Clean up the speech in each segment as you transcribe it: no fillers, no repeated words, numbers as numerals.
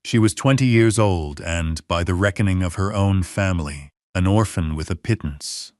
She was 20 years old and, by the reckoning of her own family, an orphan with a pittance.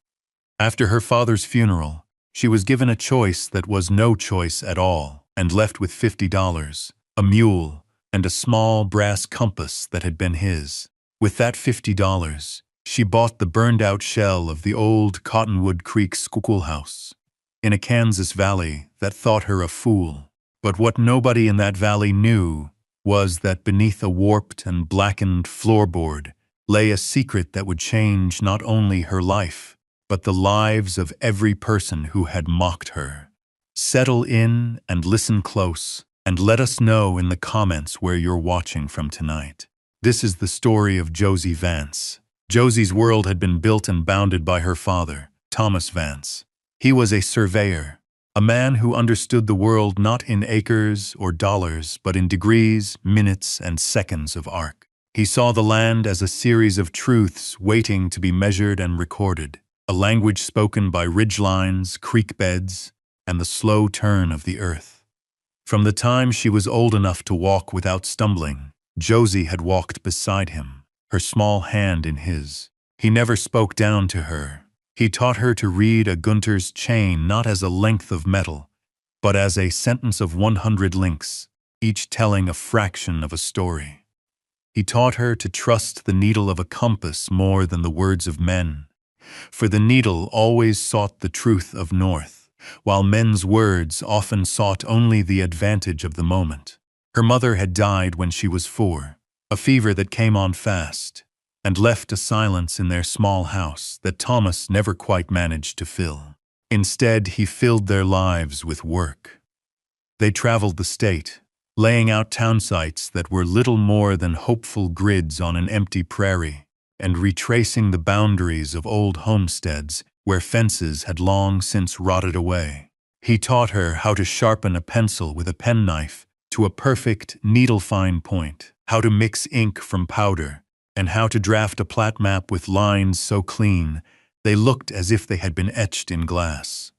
After her father's funeral, she was given a choice that was no choice at all, and left with $50, a mule, and a small brass compass that had been his. With that $50, she bought the burned-out shell of the old Cottonwood Creek schoolhouse in a Kansas valley that thought her a fool. But what nobody in that valley knew was that beneath a warped and blackened floorboard lay a secret that would change not only her life, but the lives of every person who had mocked her. Settle in and listen close, and let us know in the comments where you're watching from tonight. This is the story of Josie Vance. Josie's world had been built and bounded by her father, Thomas Vance. He was a surveyor, a man who understood the world not in acres or dollars, but in degrees, minutes, and seconds of arc. He saw the land as a series of truths waiting to be measured and recorded, a language spoken by ridgelines, creek beds, and the slow turn of the earth. From the time she was old enough to walk without stumbling, Josie had walked beside him, her small hand in his. He never spoke down to her. He taught her to read a Gunter's chain not as a length of metal, but as a sentence of 100 links, each telling a fraction of a story. He taught her to trust the needle of a compass more than the words of men, for the needle always sought the truth of north, while men's words often sought only the advantage of the moment. Her mother had died when she was 4, a fever that came on fast, and left a silence in their small house that Thomas never quite managed to fill. Instead, he filled their lives with work. They traveled the state, laying out town sites that were little more than hopeful grids on an empty prairie, and retracing the boundaries of old homesteads where fences had long since rotted away. He taught her how to sharpen a pencil with a penknife to a perfect needle-fine point, how to mix ink from powder, and how to draft a plat map with lines so clean they looked as if they had been etched in glass.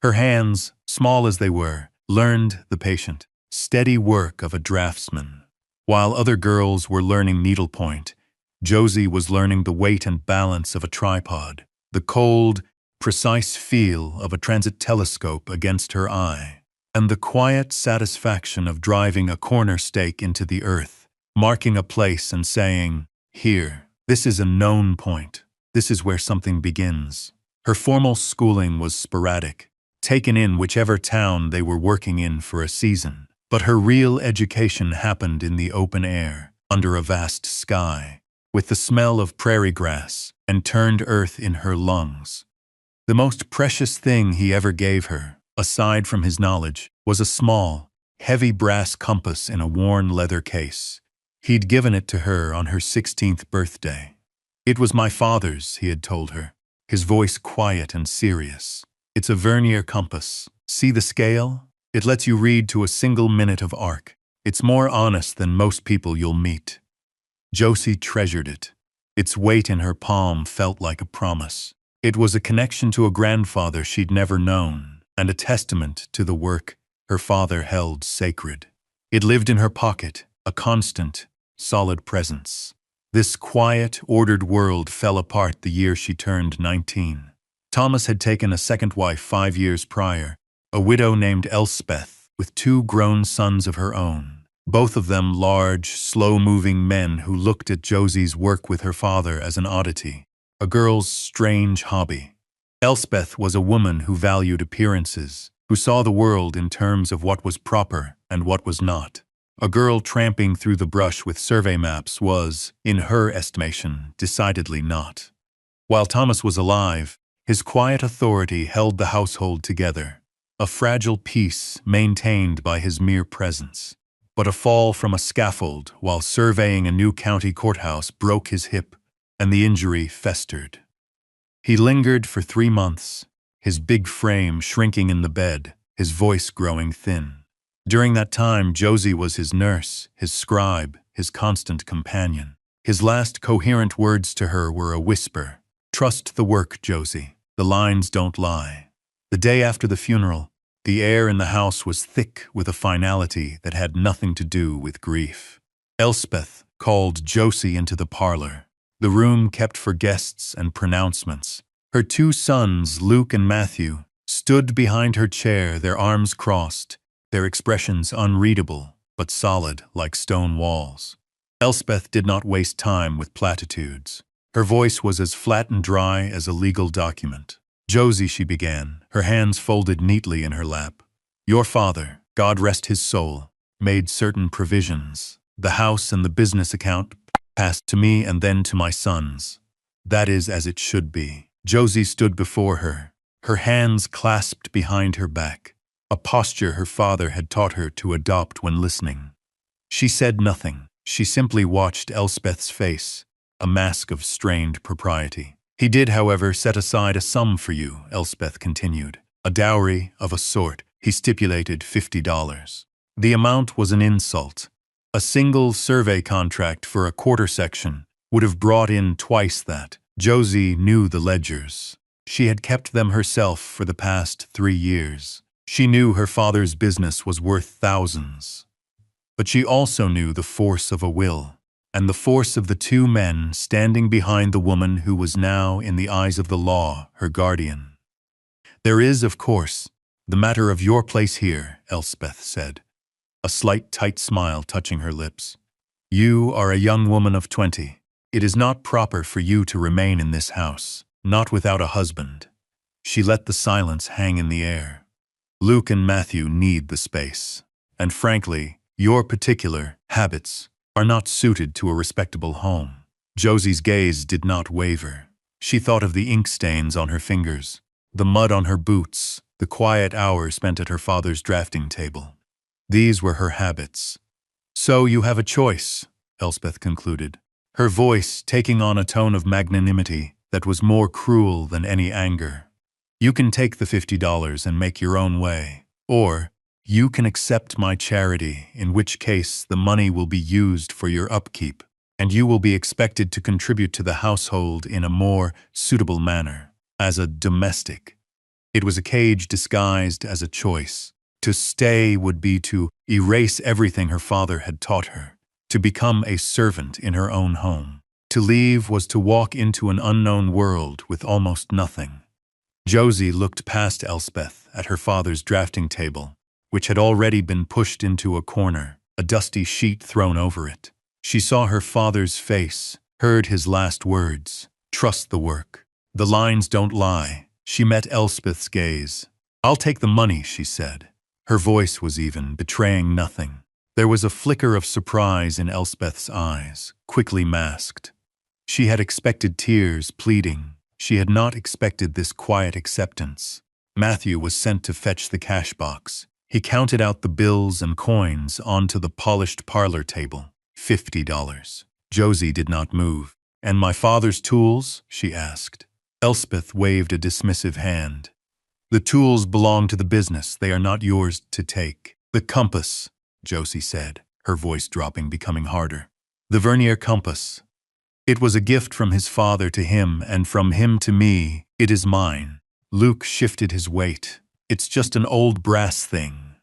Her hands, small as they were, learned the patient, steady work of a draftsman. While other girls were learning needlepoint, Josie was learning the weight and balance of a tripod, the cold, precise feel of a transit telescope against her eye, and the quiet satisfaction of driving a corner stake into the earth, marking a place and saying, "Here, this is a known point. This is where something begins." Her formal schooling was sporadic, taken in whichever town they were working in for a season. But her real education happened in the open air, under a vast sky, with the smell of prairie grass and turned earth in her lungs. The most precious thing he ever gave her, aside from his knowledge, was a small, heavy brass compass in a worn leather case. He'd given it to her on her 16th birthday. "It was my father's," he had told her, his voice quiet and serious. "It's a vernier compass. See the scale? It lets you read to a single minute of arc. It's more honest than most people you'll meet." Josie treasured it. Its weight in her palm felt like a promise. It was a connection to a grandfather she'd never known, and a testament to the work her father held sacred. It lived in her pocket, a constant, solid presence. This quiet, ordered world fell apart the year she turned 19. Thomas had taken a second wife 5 years prior, a widow named Elspeth, with 2 grown sons of her own, both of them large, slow-moving men who looked at Josie's work with her father as an oddity, a girl's strange hobby. Elspeth was a woman who valued appearances, who saw the world in terms of what was proper and what was not. A girl tramping through the brush with survey maps was, in her estimation, decidedly not. While Thomas was alive, his quiet authority held the household together, a fragile peace maintained by his mere presence. But a fall from a scaffold while surveying a new county courthouse broke his hip, and the injury festered. He lingered for 3 months, his big frame shrinking in the bed, his voice growing thin. During that time, Josie was his nurse, his scribe, his constant companion. His last coherent words to her were a whisper, "Trust the work, Josie. The lines don't lie." The day after the funeral, the air in the house was thick with a finality that had nothing to do with grief. Elspeth, called Josie into the parlor, the room kept for guests and pronouncements. Her 2 sons, Luke and Matthew, stood behind her chair, their arms crossed, their expressions unreadable but solid like stone walls. Elspeth did not waste time with platitudes. Her voice was as flat and dry as a legal document. "Josie," she began, her hands folded neatly in her lap. "Your father, God rest his soul, made certain provisions. The house and the business account passed to me and then to my sons. That is as it should be." Josie stood before her hands clasped behind her back, a posture her father had taught her to adopt when listening. She said nothing. She simply watched Elspeth's face, a mask of strained propriety. "He did, however, set aside a sum for you," Elspeth continued. "A dowry of a sort. He stipulated $50. The amount was an insult. A single survey contract for a quarter section would have brought in twice that. Josie knew the ledgers. She had kept them herself for the past 3 years. She knew her father's business was worth thousands. But she also knew the force of a will, and the force of the 2 men standing behind the woman who was now, in the eyes of the law, her guardian. "There is, of course, the matter of your place here," Elspeth said, a slight tight smile touching her lips. "You are a young woman of 20. It is not proper for you to remain in this house, not without a husband." She let the silence hang in the air. "Luke and Matthew need the space. And frankly, your particular habits are not suited to a respectable home." Josie's gaze did not waver. She thought of the ink stains on her fingers, the mud on her boots, the quiet hours spent at her father's drafting table. These were her habits. "So you have a choice," Elspeth concluded, her voice taking on a tone of magnanimity that was more cruel than any anger. "You can take the $50 and make your own way, or you can accept my charity, in which case the money will be used for your upkeep, and you will be expected to contribute to the household in a more suitable manner, as a domestic." It was a cage disguised as a choice. To stay would be to erase everything her father had taught her, to become a servant in her own home. To leave was to walk into an unknown world with almost nothing. Josie looked past Elspeth at her father's drafting table, which had already been pushed into a corner, a dusty sheet thrown over it. She saw her father's face, heard his last words, "Trust the work. The lines don't lie." She met Elspeth's gaze. "I'll take the money," she said. Her voice was even, betraying nothing. There was a flicker of surprise in Elspeth's eyes, quickly masked. She had expected tears, pleading. She had not expected this quiet acceptance. Matthew was sent to fetch the cash box. He counted out the bills and coins onto the polished parlor table. $50. Josie did not move. "And my father's tools?" she asked. Elspeth waved a dismissive hand. "The tools belong to the business. They are not yours to take." "The compass," Josie said, her voice dropping, becoming harder. "The vernier compass. It was a gift from his father to him, and from him to me. It is mine." Luke shifted his weight. "It's just an old brass thing."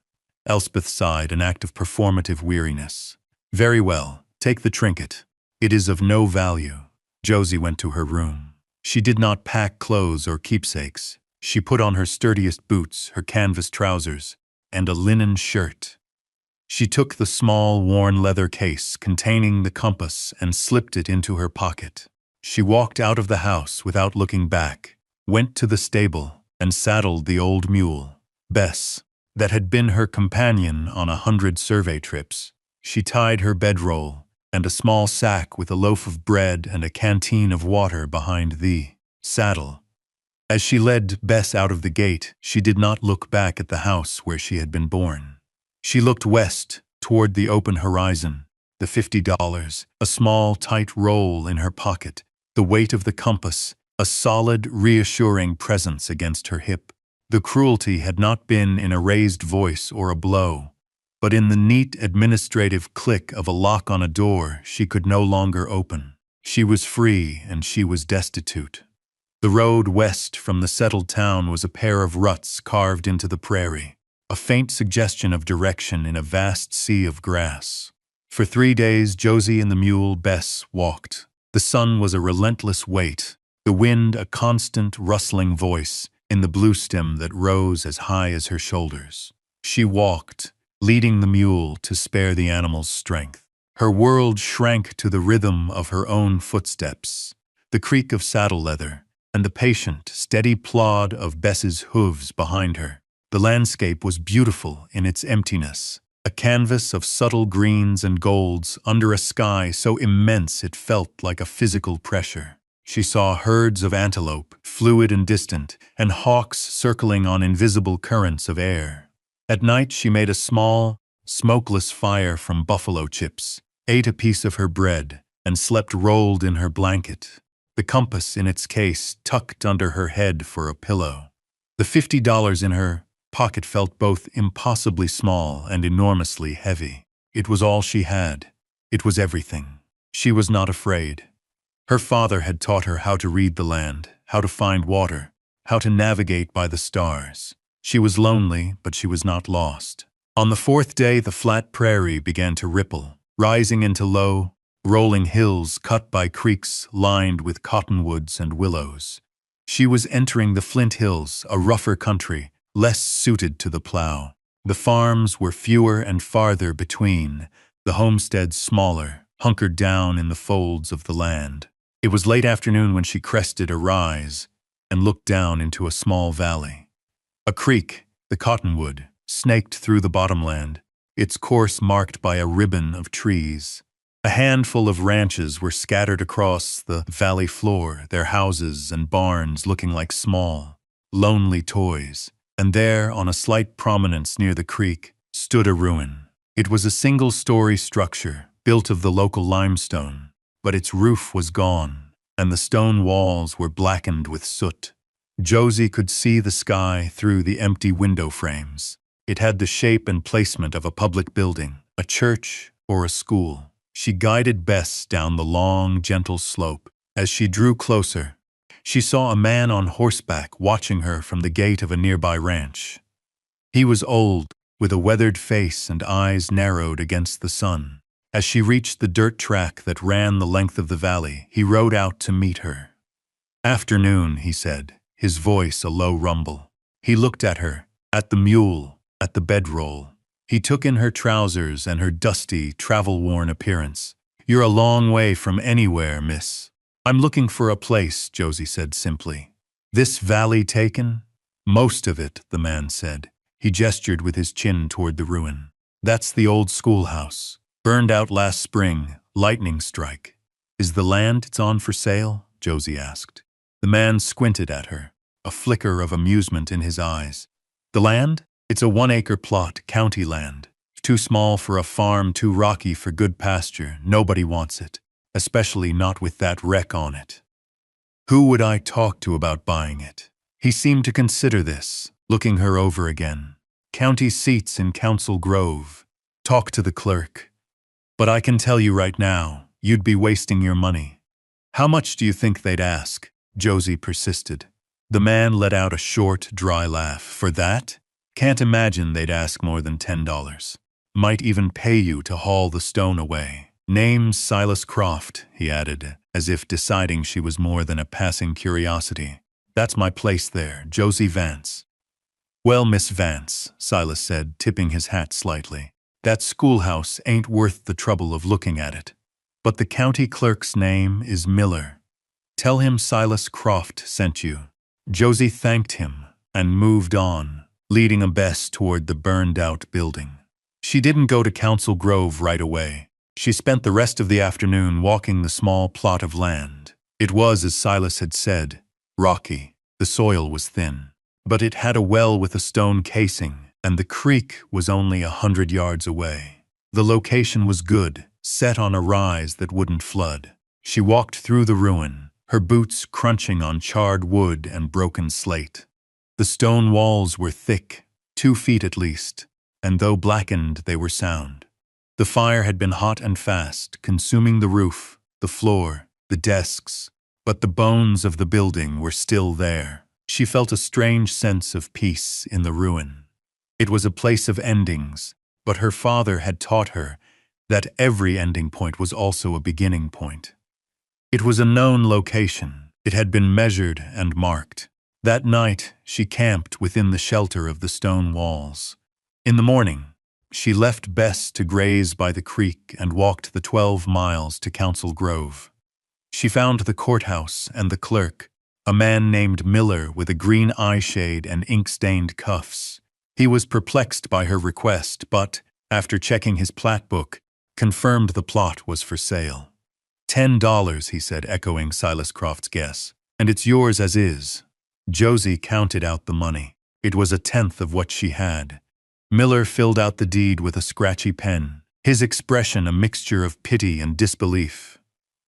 Elspeth sighed, an act of performative weariness. "Very well, take the trinket. It is of no value." Josie went to her room. She did not pack clothes or keepsakes. She put on her sturdiest boots, her canvas trousers, and a linen shirt. She took the small, worn leather case containing the compass and slipped it into her pocket. She walked out of the house without looking back, went to the stable, and saddled the old mule, Bess, that had been her companion on 100 survey trips. She tied her bedroll and a small sack with a loaf of bread and a canteen of water behind the saddle. As she led Bess out of the gate, she did not look back at the house where she had been born. She looked west, toward the open horizon, the $50, a small, tight roll in her pocket, the weight of the compass, a solid, reassuring presence against her hip. The cruelty had not been in a raised voice or a blow, but in the neat administrative click of a lock on a door she could no longer open. She was free and she was destitute. The road west from the settled town was a pair of ruts carved into the prairie, a faint suggestion of direction in a vast sea of grass. For 3 days, Josie and the mule Bess walked. The sun was a relentless weight, the wind a constant rustling voice in the blue stem that rose as high as her shoulders. She walked, leading the mule to spare the animal's strength. Her world shrank to the rhythm of her own footsteps, the creak of saddle leather, and the patient, steady plod of Bess's hooves behind her. The landscape was beautiful in its emptiness, a canvas of subtle greens and golds under a sky so immense it felt like a physical pressure. She saw herds of antelope, fluid and distant, and hawks circling on invisible currents of air. At night she made a small, smokeless fire from buffalo chips, ate a piece of her bread, and slept rolled in her blanket, the compass in its case tucked under her head for a pillow. The $50 in her pocket felt both impossibly small and enormously heavy. It was all she had. It was everything. She was not afraid. Her father had taught her how to read the land, how to find water, how to navigate by the stars. She was lonely, but she was not lost. On the 4th day, the flat prairie began to ripple, rising into low, rolling hills cut by creeks lined with cottonwoods and willows. She was entering the Flint Hills, a rougher country, less suited to the plow. The farms were fewer and farther between, the homesteads smaller, hunkered down in the folds of the land. It was late afternoon when she crested a rise and looked down into a small valley. A creek, the Cottonwood, snaked through the bottomland, its course marked by a ribbon of trees. A handful of ranches were scattered across the valley floor, their houses and barns looking like small, lonely toys. And there, on a slight prominence near the creek, stood a ruin. It was a single-story structure, built of the local limestone, but its roof was gone, and the stone walls were blackened with soot. Josie could see the sky through the empty window frames. It had the shape and placement of a public building, a church or a school. She guided Bess down the long, gentle slope. As she drew closer, she saw a man on horseback watching her from the gate of a nearby ranch. He was old, with a weathered face and eyes narrowed against the sun. As she reached the dirt track that ran the length of the valley, he rode out to meet her. "Afternoon," he said, his voice a low rumble. He looked at her, at the mule, at the bedroll. He took in her trousers and her dusty, travel-worn appearance. "You're a long way from anywhere, miss." "I'm looking for a place," Josie said simply. "This valley taken?" "Most of it," the man said. He gestured with his chin toward the ruin. "That's the old schoolhouse. Burned out last spring, lightning strike." "Is the land it's on for sale?" Josie asked. The man squinted at her, a flicker of amusement in his eyes. "The land? It's a 1-acre plot, county land. Too small for a farm, too rocky for good pasture. Nobody wants it, especially not with that wreck on it." "Who would I talk to about buying it?" He seemed to consider this, looking her over again. "County seats in Council Grove. Talk to the clerk. But I can tell you right now, you'd be wasting your money." "How much do you think they'd ask?" Josie persisted. The man let out a short, dry laugh. "For that? Can't imagine they'd ask more than $10. Might even pay you to haul the stone away. Name's Silas Croft," he added, as if deciding she was more than a passing curiosity. "That's my place there, Josie Vance." "Well, Miss Vance," Silas said, tipping his hat slightly, "that schoolhouse ain't worth the trouble of looking at it. But the county clerk's name is Miller. Tell him Silas Croft sent you." Josie thanked him and moved on, leading Bess toward the burned-out building. She didn't go to Council Grove right away. She spent the rest of the afternoon walking the small plot of land. It was, as Silas had said, rocky. The soil was thin. But it had a well with a stone casing, and the creek was only 100 yards away. The location was good, set on a rise that wouldn't flood. She walked through the ruin, her boots crunching on charred wood and broken slate. The stone walls were thick, 2 feet at least, and though blackened, they were sound. The fire had been hot and fast, consuming the roof, the floor, the desks, but the bones of the building were still there. She felt a strange sense of peace in the ruin. It was a place of endings, but her father had taught her that every ending point was also a beginning point. It was a known location. It had been measured and marked. That night, she camped within the shelter of the stone walls. In the morning, she left Bess to graze by the creek and walked the 12 miles to Council Grove. She found the courthouse and the clerk, a man named Miller with a green eye shade and ink-stained cuffs. He was perplexed by her request, but, after checking his plat book, confirmed the plot was for sale. $10, he said, echoing Silas Croft's guess. And it's yours as is. Josie counted out the money. It was a tenth of what she had. Miller filled out the deed with a scratchy pen, his expression a mixture of pity and disbelief.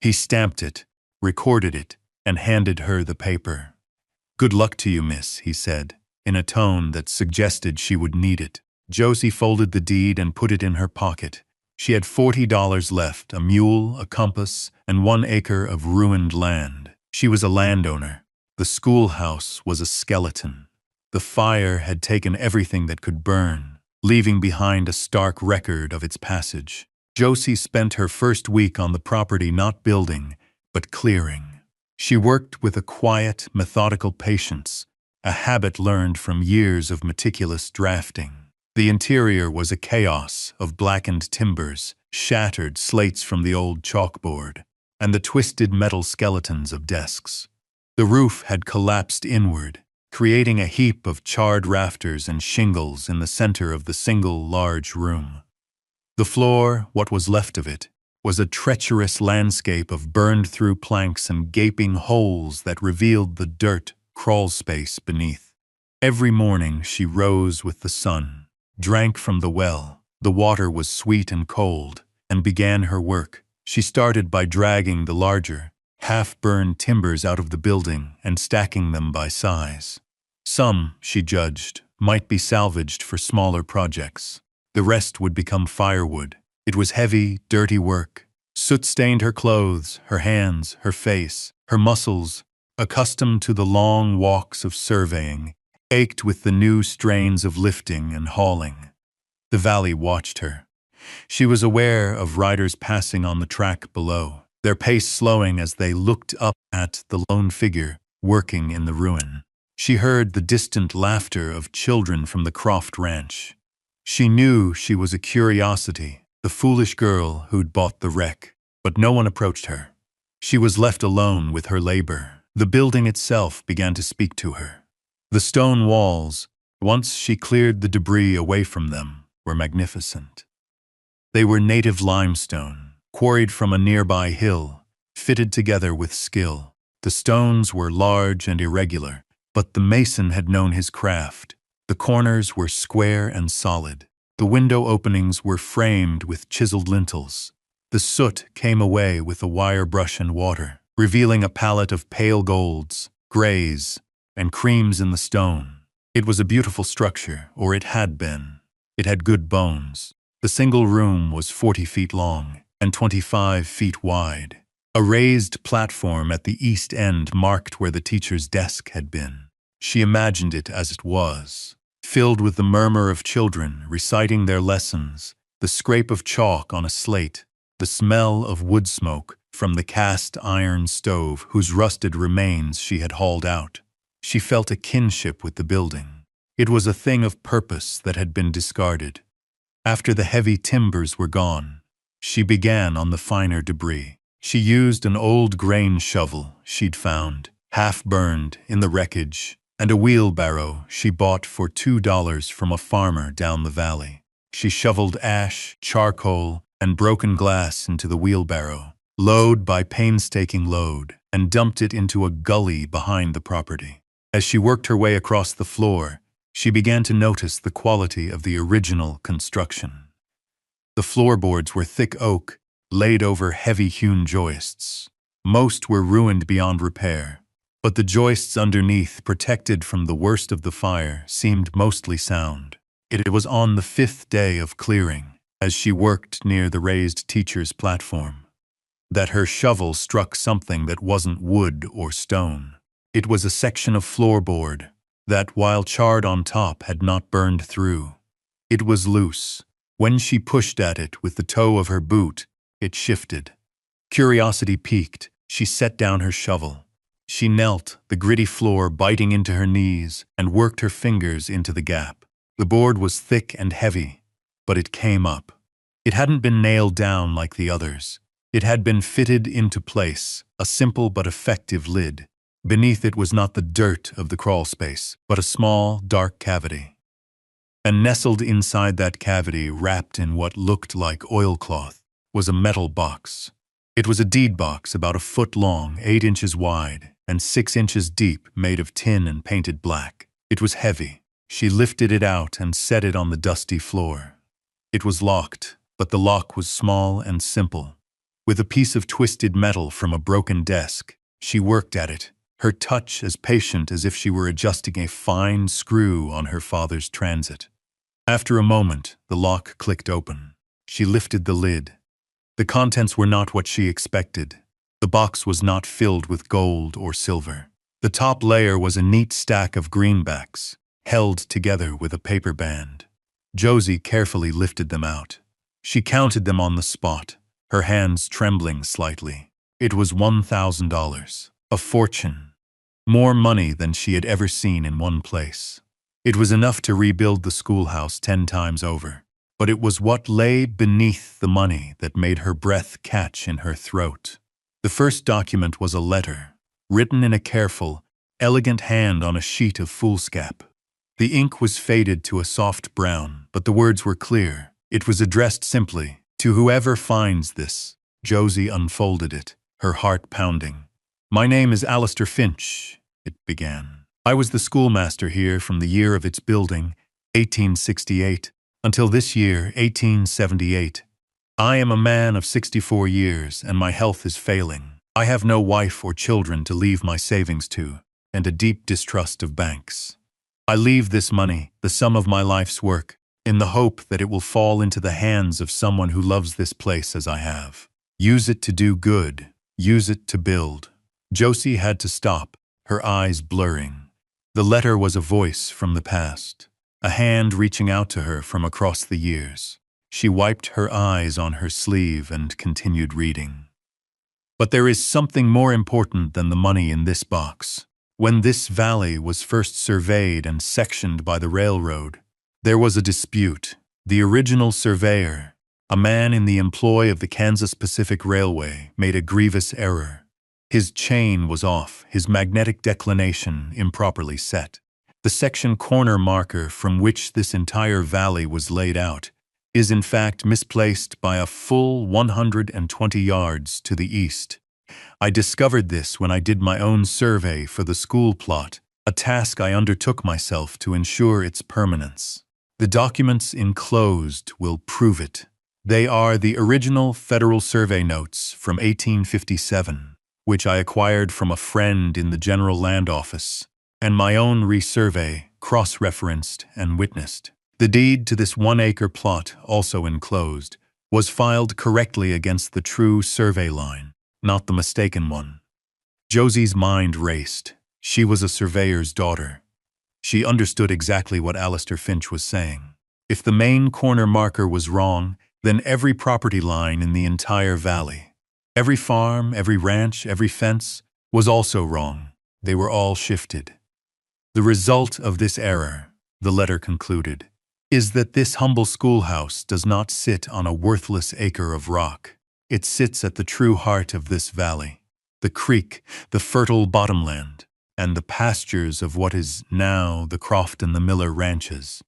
He stamped it, recorded it, and handed her the paper. "Good luck to you, miss," he said, in a tone that suggested she would need it. Josie folded the deed and put it in her pocket. She had $40 left, a mule, a compass, and 1 acre of ruined land. She was a landowner. The schoolhouse was a skeleton. The fire had taken everything that could burn, leaving behind a stark record of its passage. Josie spent her first week on the property not building, but clearing. She worked with a quiet, methodical patience, a habit learned from years of meticulous drafting. The interior was a chaos of blackened timbers, shattered slates from the old chalkboard, and the twisted metal skeletons of desks. The roof had collapsed inward, creating a heap of charred rafters and shingles in the center of the single large room. The floor, what was left of it, was a treacherous landscape of burned-through planks and gaping holes that revealed the dirt crawl space beneath. Every morning she rose with the sun, drank from the well. The water was sweet and cold, and began her work. She started by dragging the larger, half-burned timbers out of the building and stacking them by size. Some, she judged, might be salvaged for smaller projects. The rest would become firewood. It was heavy, dirty work. Soot stained her clothes, her hands, her face. Her muscles, accustomed to the long walks of surveying, ached with the new strains of lifting and hauling. The valley watched her. She was aware of riders passing on the track below, their pace slowing as they looked up at the lone figure working in the ruin. She heard the distant laughter of children from the Croft ranch. She knew she was a curiosity, the foolish girl who'd bought the wreck, but no one approached her. She was left alone with her labor. The building itself began to speak to her. The stone walls, once she cleared the debris away from them, were magnificent. They were native limestone, quarried from a nearby hill, fitted together with skill. The stones were large and irregular, but the mason had known his craft. The corners were square and solid. The window openings were framed with chiseled lintels. The soot came away with the wire brush and water, revealing a palette of pale golds, grays, and creams in the stone. It was a beautiful structure, or it had been. It had good bones. The single room was 40 feet long and 25 feet wide. A raised platform at the east end marked where the teacher's desk had been. She imagined it as it was, filled with the murmur of children reciting their lessons, the scrape of chalk on a slate, the smell of wood smoke from the cast iron stove whose rusted remains she had hauled out. She felt a kinship with the building. It was a thing of purpose that had been discarded. After the heavy timbers were gone, she began on the finer debris. She used an old grain shovel she'd found, half-burned, in the wreckage, and a wheelbarrow she bought for $2 from a farmer down the valley. She shoveled ash, charcoal, and broken glass into the wheelbarrow, load by painstaking load, and dumped it into a gully behind the property. As she worked her way across the floor, she began to notice the quality of the original construction. The floorboards were thick oak, laid over heavy-hewn joists. Most were ruined beyond repair, but the joists underneath, protected from the worst of the fire, seemed mostly sound. It was on the 5th day of clearing, as she worked near the raised teacher's platform, that her shovel struck something that wasn't wood or stone. It was a section of floorboard that, while charred on top, had not burned through. It was loose, When she pushed at it with the toe of her boot, it shifted. Curiosity piqued. She set down her shovel. She knelt, the gritty floor biting into her knees, and worked her fingers into the gap. The board was thick and heavy, but it came up. It hadn't been nailed down like the others. It had been fitted into place, a simple but effective lid. Beneath it was not the dirt of the crawl space, but a small, dark cavity. And nestled inside that cavity, wrapped in what looked like oilcloth, was a metal box. It was a deed box about a foot long, 8 inches wide, and 6 inches deep, made of tin and painted black. It was heavy. She lifted it out and set it on the dusty floor. It was locked, but the lock was small and simple. With a piece of twisted metal from a broken desk, she worked at it, her touch as patient as if she were adjusting a fine screw on her father's transit. After a moment, the lock clicked open. She lifted the lid. The contents were not what she expected. The box was not filled with gold or silver. The top layer was a neat stack of greenbacks, held together with a paper band. Josie carefully lifted them out. She counted them on the spot, her hands trembling slightly. It was $1,000, a fortune. More money than she had ever seen in one place. It was enough to rebuild the schoolhouse 10 times over. But it was what lay beneath the money that made her breath catch in her throat. The first document was a letter, written in a careful, elegant hand on a sheet of foolscap. The ink was faded to a soft brown, but the words were clear. It was addressed simply, "To whoever finds this." Josie unfolded it, her heart pounding. "My name is Alistair Finch," it began. "I was the schoolmaster here from the year of its building, 1868, until this year, 1878. I am a man of 64 years, and my health is failing. I have no wife or children to leave my savings to, and a deep distrust of banks. I leave this money, the sum of my life's work, in the hope that it will fall into the hands of someone who loves this place as I have. Use it to do good. Use it to build." Josie had to stop, her eyes blurring. The letter was a voice from the past, a hand reaching out to her from across the years. She wiped her eyes on her sleeve and continued reading. "But there is something more important than the money in this box. When this valley was first surveyed and sectioned by the railroad, there was a dispute. The original surveyor, a man in the employ of the Kansas Pacific Railway, made a grievous error. His chain was off, his magnetic declination improperly set. The section corner marker from which this entire valley was laid out is in fact misplaced by a full 120 yards to the east. I discovered this when I did my own survey for the school plot, a task I undertook myself to ensure its permanence. The documents enclosed will prove it. They are the original Federal Survey notes from 1857, which I acquired from a friend in the General Land Office, and my own resurvey, cross-referenced and witnessed. The deed to this 1-acre plot, also enclosed, was filed correctly against the true survey line, not the mistaken one. Josie's mind raced. She was a surveyor's daughter. She understood exactly what Alistair Finch was saying. If the main corner marker was wrong, then every property line in the entire valley, every farm, every ranch, every fence, was also wrong. They were all shifted. The result of this error, the letter concluded, is that this humble schoolhouse does not sit on a worthless acre of rock. It sits at the true heart of this valley, the creek, the fertile bottomland, and the pastures of what is now the Croft and the Miller ranches.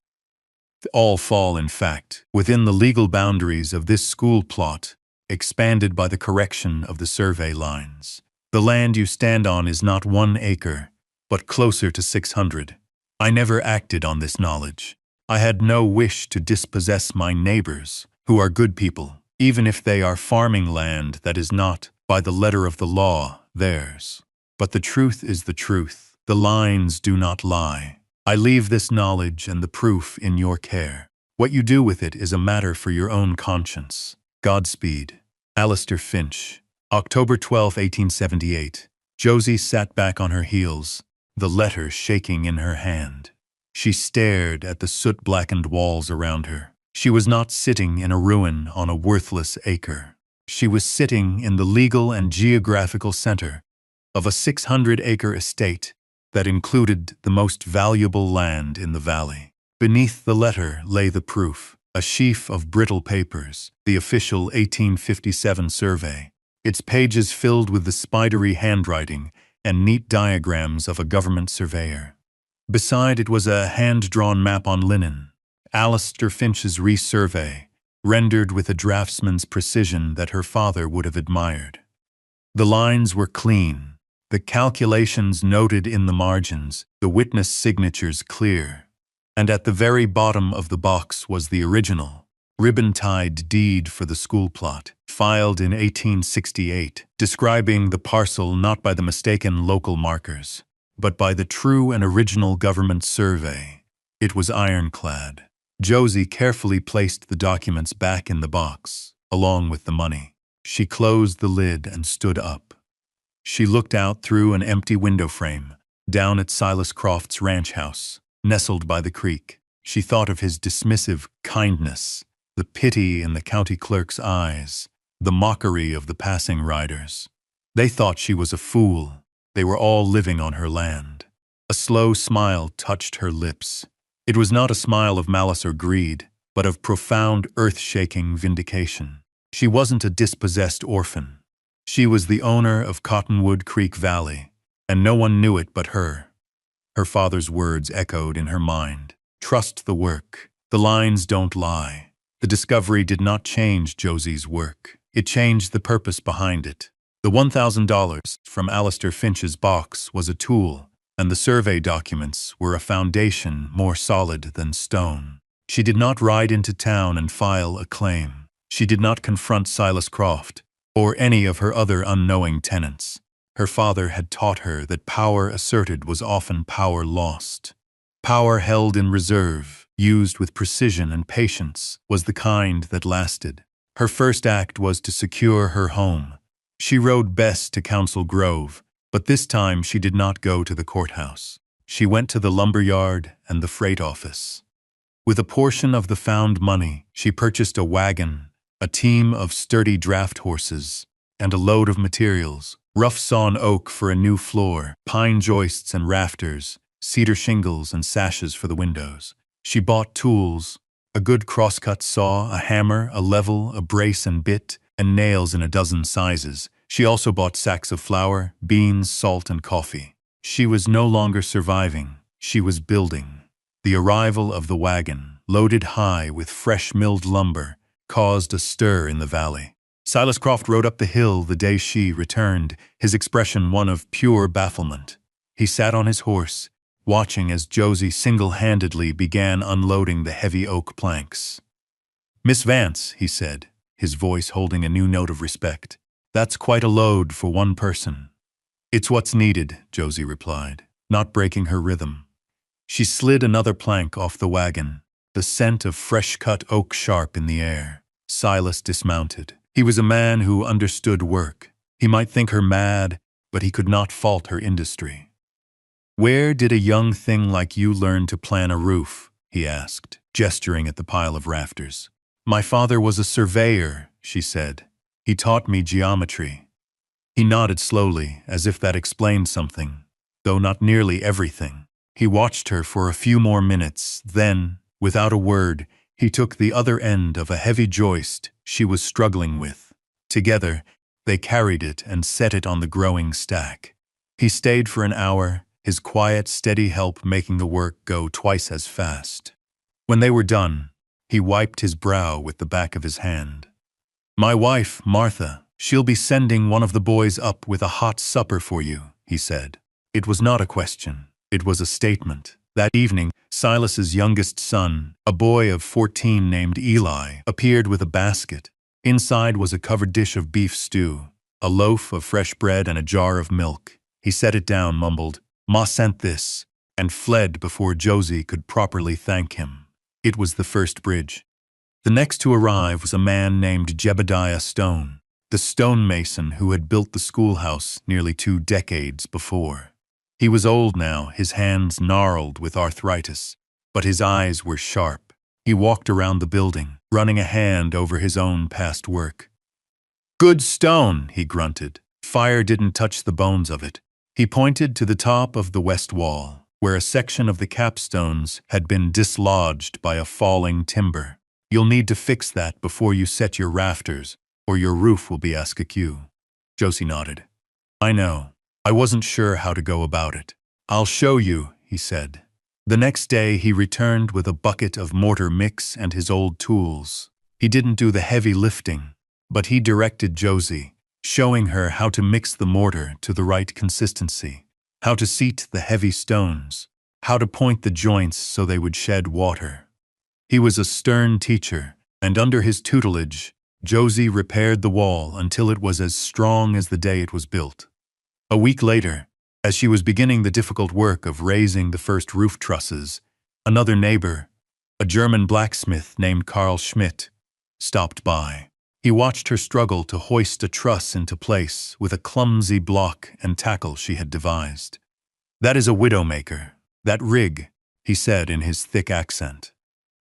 All fall, in fact, within the legal boundaries of this school plot, expanded by the correction of the survey lines. The land you stand on is not 1 acre, but closer to 600. I never acted on this knowledge. I had no wish to dispossess my neighbors, who are good people, even if they are farming land that is not, by the letter of the law, theirs. But the truth is the truth. The lines do not lie. I leave this knowledge and the proof in your care. What you do with it is a matter for your own conscience. Godspeed. Alistair Finch. October 12, 1878. Josie sat back on her heels, the letter shaking in her hand. She stared at the soot-blackened walls around her. She was not sitting in a ruin on a worthless acre. She was sitting in the legal and geographical center of a 600-acre estate that included the most valuable land in the valley. Beneath the letter lay the proof, a sheaf of brittle papers, the official 1857 survey, its pages filled with the spidery handwriting and neat diagrams of a government surveyor. Beside it was a hand-drawn map on linen, Alistair Finch's resurvey, rendered with a draftsman's precision that her father would have admired. The lines were clean, the calculations noted in the margins, the witness signatures clear. And at the very bottom of the box was the original, ribbon-tied deed for the school plot, filed in 1868, describing the parcel not by the mistaken local markers, but by the true and original government survey. It was ironclad. Josie carefully placed the documents back in the box, along with the money. She closed the lid and stood up. She looked out through an empty window frame, down at Silas Croft's ranch house, nestled by the creek. She thought of his dismissive kindness, the pity in the county clerk's eyes, the mockery of the passing riders. They thought she was a fool. They were all living on her land. A slow smile touched her lips. It was not a smile of malice or greed, but of profound, earth-shaking vindication. She wasn't a dispossessed orphan. She was the owner of Cottonwood Creek Valley, and no one knew it but her. Her father's words echoed in her mind. Trust the work. The lines don't lie. The discovery did not change Josie's work. It changed the purpose behind it. The $1,000 from Alistair Finch's box was a tool, and the survey documents were a foundation more solid than stone. She did not ride into town and file a claim. She did not confront Silas Croft or any of her other unknowing tenants. Her father had taught her that power asserted was often power lost. Power held in reserve, used with precision and patience, was the kind that lasted. Her first act was to secure her home. She rode best to Council Grove, but this time she did not go to the courthouse. She went to the lumber yard and the freight office. With a portion of the found money, she purchased a wagon, a team of sturdy draft horses, and a load of materials: rough sawn oak for a new floor, pine joists and rafters, cedar shingles and sashes for the windows. She bought tools: a good crosscut saw, a hammer, a level, a brace and bit, and nails in a dozen sizes. She also bought sacks of flour, beans, salt, and coffee. She was no longer surviving. She was building. The arrival of the wagon, loaded high with fresh milled lumber, caused a stir in the valley. Silas Croft rode up the hill the day she returned, his expression one of pure bafflement. He sat on his horse, watching as Josie single-handedly began unloading the heavy oak planks. "Miss Vance," he said, his voice holding a new note of respect, "that's quite a load for one person." "It's what's needed," Josie replied, not breaking her rhythm. She slid another plank off the wagon, the scent of fresh-cut oak sharp in the air. Silas dismounted. He was a man who understood work. He might think her mad, but he could not fault her industry. "Where did a young thing like you learn to plan a roof?" he asked, gesturing at the pile of rafters. "My father was a surveyor," she said. "He taught me geometry." He nodded slowly, as if that explained something, though not nearly everything. He watched her for a few more minutes, then, without a word, he took the other end of a heavy joist she was struggling with. Together, they carried it and set it on the growing stack. He stayed for an hour, his quiet, steady help making the work go twice as fast. When they were done, he wiped his brow with the back of his hand. "My wife, Martha, she'll be sending one of the boys up with a hot supper for you," he said. It was not a question. It was a statement. That evening, Silas's youngest son, a boy of 14 named Eli, appeared with a basket. Inside was a covered dish of beef stew, a loaf of fresh bread and a jar of milk. He set it down, mumbled, "Ma sent this," and fled before Josie could properly thank him. It was the first bridge. The next to arrive was a man named Jebediah Stone, the stonemason who had built the schoolhouse nearly 2 decades before. He was old now, his hands gnarled with arthritis, but his eyes were sharp. He walked around the building, running a hand over his own past work. "Good stone," he grunted. Fire didn't touch the bones of it. He pointed to the top of the west wall, where a section of the capstones had been dislodged by a falling timber. "You'll need to fix that before you set your rafters, or your roof will be askew." Josie nodded. "I know. I wasn't sure how to go about it." "I'll show you," he said. The next day he returned with a bucket of mortar mix and his old tools. He didn't do the heavy lifting, but he directed Josie, showing her how to mix the mortar to the right consistency, how to seat the heavy stones, how to point the joints so they would shed water. He was a stern teacher, and under his tutelage, Josie repaired the wall until it was as strong as the day it was built. A week later, as she was beginning the difficult work of raising the first roof trusses, another neighbor, a German blacksmith named Karl Schmidt, stopped by. He watched her struggle to hoist a truss into place with a clumsy block and tackle she had devised. "That is a widowmaker, that rig," he said in his thick accent.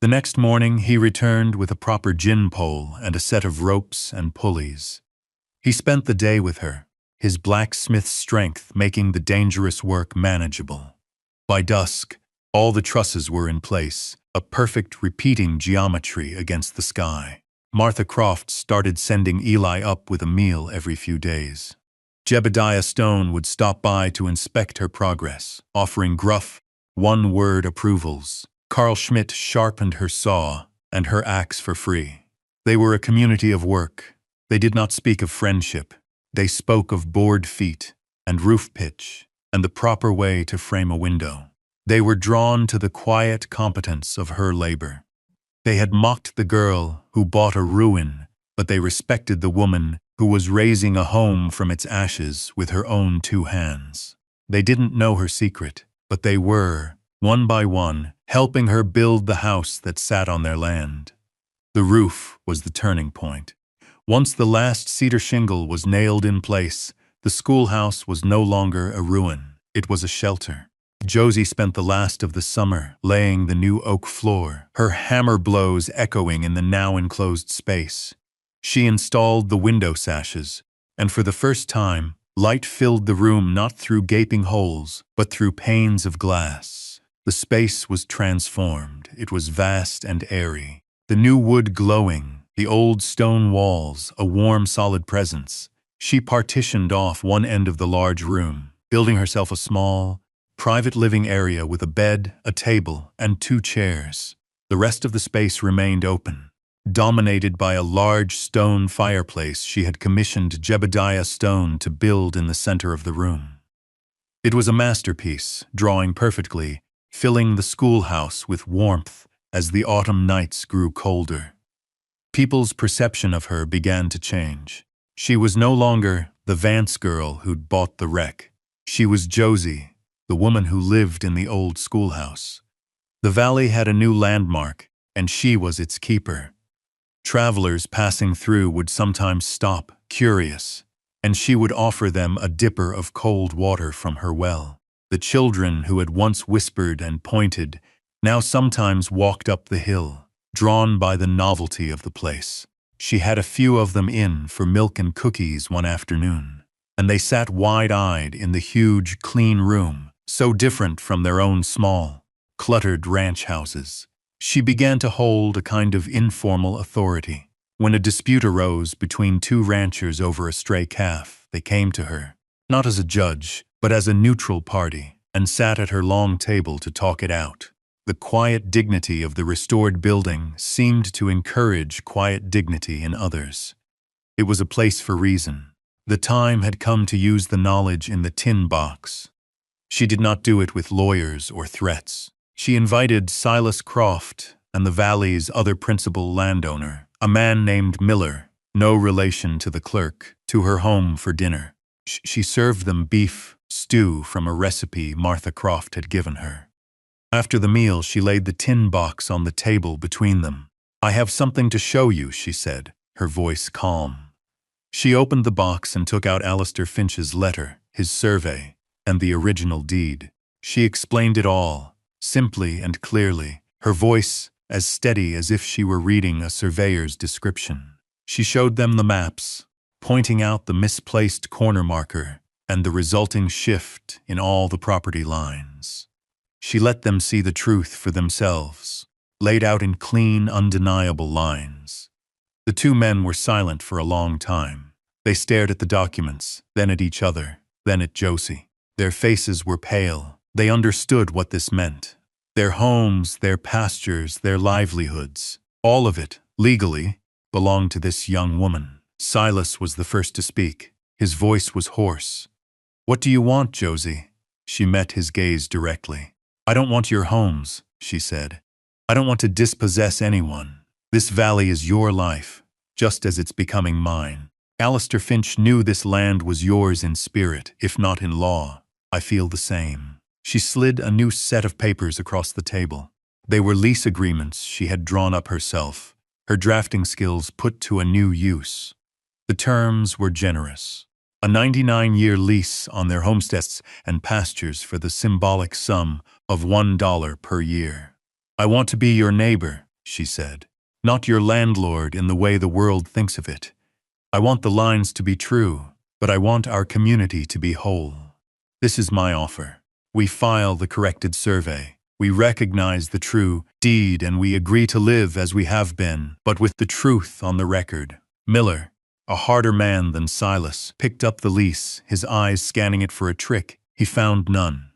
The next morning he returned with a proper gin pole and a set of ropes and pulleys. He spent the day with her, his blacksmith's strength making the dangerous work manageable. By dusk, all the trusses were in place, a perfect repeating geometry against the sky. Martha Croft started sending Eli up with a meal every few days. Jebediah Stone would stop by to inspect her progress, offering gruff, one-word approvals. Karl Schmidt sharpened her saw and her axe for free. They were a community of work. They did not speak of friendship. They spoke of board feet and roof pitch and the proper way to frame a window. They were drawn to the quiet competence of her labor. They had mocked the girl who bought a ruin, but they respected the woman who was raising a home from its ashes with her own 2 hands. They didn't know her secret, but they were, one by one, helping her build the house that sat on their land. The roof was the turning point. Once the last cedar shingle was nailed in place, the schoolhouse was no longer a ruin. It was a shelter. Josie spent the last of the summer laying the new oak floor, her hammer blows echoing in the now enclosed space. She installed the window sashes, and for the first time, light filled the room not through gaping holes, but through panes of glass. The space was transformed. It was vast and airy. The new wood glowing, the old stone walls, a warm, solid presence. She partitioned off one end of the large room, building herself a small, private living area with a bed, a table, and 2 chairs. The rest of the space remained open, dominated by a large stone fireplace she had commissioned Jebediah Stone to build in the center of the room. It was a masterpiece, drawing perfectly, filling the schoolhouse with warmth as the autumn nights grew colder. People's perception of her began to change. She was no longer the Vance girl who'd bought the wreck. She was Josie, the woman who lived in the old schoolhouse. The valley had a new landmark, and she was its keeper. Travelers passing through would sometimes stop, curious, and she would offer them a dipper of cold water from her well. The children who had once whispered and pointed now sometimes walked up the hill, drawn by the novelty of the place. She had a few of them in for milk and cookies one afternoon, and they sat wide-eyed in the huge, clean room, so different from their own small, cluttered ranch houses. She began to hold a kind of informal authority. When a dispute arose between 2 ranchers over a stray calf, they came to her, not as a judge, but as a neutral party, and sat at her long table to talk it out. The quiet dignity of the restored building seemed to encourage quiet dignity in others. It was a place for reason. The time had come to use the knowledge in the tin box. She did not do it with lawyers or threats. She invited Silas Croft and the valley's other principal landowner, a man named Miller, no relation to the clerk, to her home for dinner. She served them beef stew from a recipe Martha Croft had given her. After the meal, she laid the tin box on the table between them. "I have something to show you," she said, her voice calm. She opened the box and took out Alistair Finch's letter, his survey, and the original deed. She explained it all, simply and clearly, her voice as steady as if she were reading a surveyor's description. She showed them the maps, pointing out the misplaced corner marker and the resulting shift in all the property lines. She let them see the truth for themselves, laid out in clean, undeniable lines. The two men were silent for a long time. They stared at the documents, then at each other, then at Josie. Their faces were pale. They understood what this meant. Their homes, their pastures, their livelihoods, all of it, legally, belonged to this young woman. Silas was the first to speak. His voice was hoarse. "What do you want, Josie?" She met his gaze directly. "I don't want your homes," she said. "I don't want to dispossess anyone. This valley is your life, just as it's becoming mine. Alistair Finch knew this land was yours in spirit, if not in law. I feel the same." She slid a new set of papers across the table. They were lease agreements she had drawn up herself, her drafting skills put to a new use. The terms were generous. A 99-year lease on their homesteads and pastures for the symbolic sum of $1 per year. "I want to be your neighbor," she said, "not your landlord in the way the world thinks of it. I want the lines to be true, but I want our community to be whole. This is my offer. We file the corrected survey. We recognize the true deed and we agree to live as we have been, but with the truth on the record." Miller, a harder man than Silas, picked up the lease, his eyes scanning it for a trick. He found none.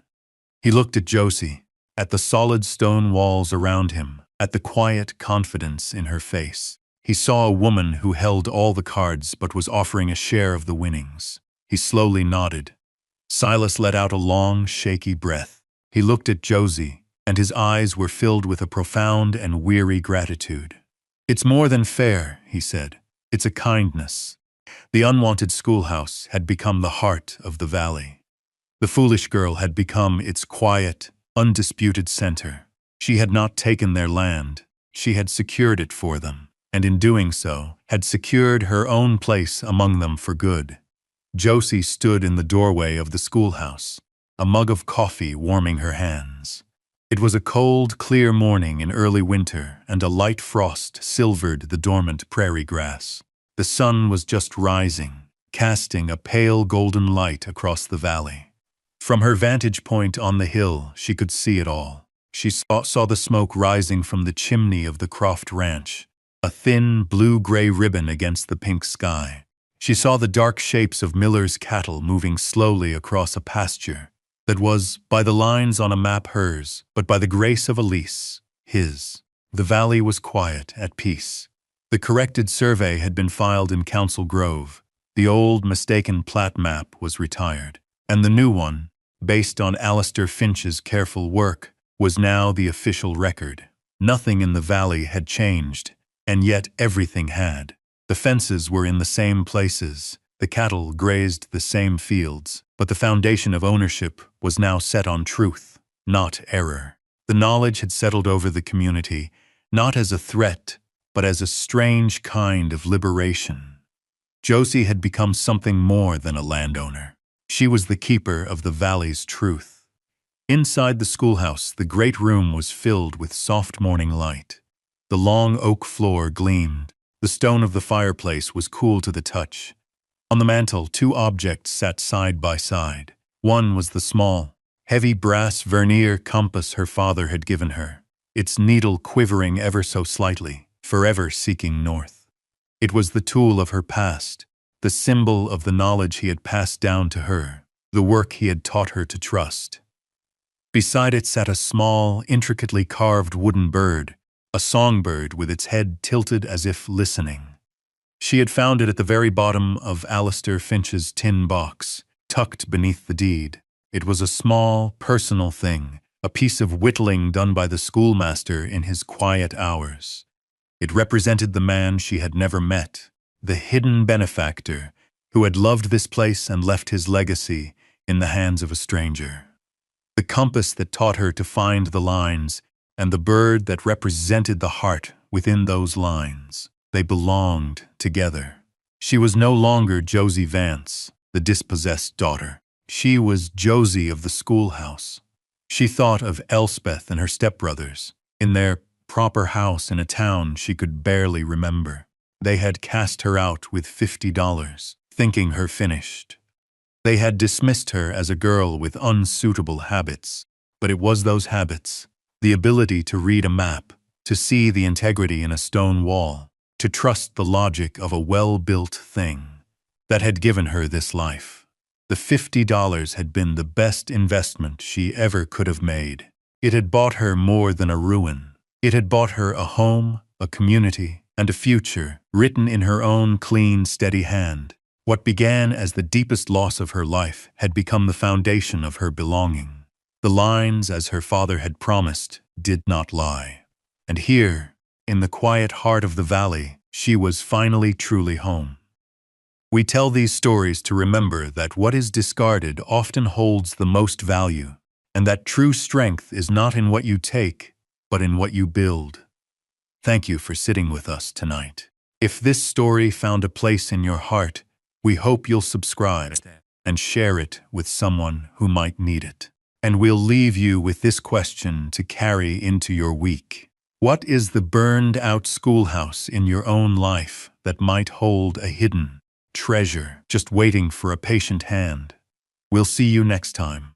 He looked at Josie, at the solid stone walls around him, at the quiet confidence in her face. He saw a woman who held all the cards but was offering a share of the winnings. He slowly nodded. Silas let out a long, shaky breath. He looked at Josie, and his eyes were filled with a profound and weary gratitude. "It's more than fair," he said. "It's a kindness." The unwanted schoolhouse had become the heart of the valley. The foolish girl had become its quiet, undisputed center. She had not taken their land. She had secured it for them, and in doing so, had secured her own place among them for good. Josie stood in the doorway of the schoolhouse, a mug of coffee warming her hands. It was a cold, clear morning in early winter, and a light frost silvered the dormant prairie grass. The sun was just rising, casting a pale golden light across the valley. From her vantage point on the hill, she could see it all. She saw the smoke rising from the chimney of the Croft Ranch, a thin, blue-gray ribbon against the pink sky. She saw the dark shapes of Miller's cattle moving slowly across a pasture that was, by the lines on a map, hers, but by the grace of a lease, his. The valley was quiet, at peace. The corrected survey had been filed in Council Grove. The old, mistaken plat map was retired, and the new one, based on Alistair Finch's careful work, was now the official record. Nothing in the valley had changed, and yet everything had. The fences were in the same places, the cattle grazed the same fields, but the foundation of ownership was now set on truth, not error. The knowledge had settled over the community, not as a threat, but as a strange kind of liberation. Josie had become something more than a landowner. She was the keeper of the valley's truth. Inside the schoolhouse, the great room was filled with soft morning light. The long oak floor gleamed. The stone of the fireplace was cool to the touch. On the mantel, two objects sat side by side. One was the small, heavy brass vernier compass her father had given her, its needle quivering ever so slightly, forever seeking north. It was the tool of her past, the symbol of the knowledge he had passed down to her, the work he had taught her to trust. Beside it sat a small, intricately carved wooden bird, a songbird with its head tilted as if listening. She had found it at the very bottom of Alistair Finch's tin box, tucked beneath the deed. It was a small, personal thing, a piece of whittling done by the schoolmaster in his quiet hours. It represented the man she had never met, the hidden benefactor who had loved this place and left his legacy in the hands of a stranger. The compass that taught her to find the lines, and the bird that represented the heart within those lines. They belonged together. She was no longer Josie Vance, the dispossessed daughter. She was Josie of the schoolhouse. She thought of Elspeth and her stepbrothers, in their proper house in a town she could barely remember. They had cast her out with $50, thinking her finished. They had dismissed her as a girl with unsuitable habits. But it was those habits, the ability to read a map, to see the integrity in a stone wall, to trust the logic of a well-built thing, that had given her this life. The $50 had been the best investment she ever could have made. It had bought her more than a ruin. It had bought her a home, a community, and a future written in her own clean, steady hand. What began as the deepest loss of her life had become the foundation of her belonging. The lines, as her father had promised, did not lie. And here, in the quiet heart of the valley, she was finally truly home. We tell these stories to remember that what is discarded often holds the most value, and that true strength is not in what you take, but in what you build. Thank you for sitting with us tonight. If this story found a place in your heart, we hope you'll subscribe and share it with someone who might need it. And we'll leave you with this question to carry into your week. What is the burned-out schoolhouse in your own life that might hold a hidden treasure just waiting for a patient hand? We'll see you next time.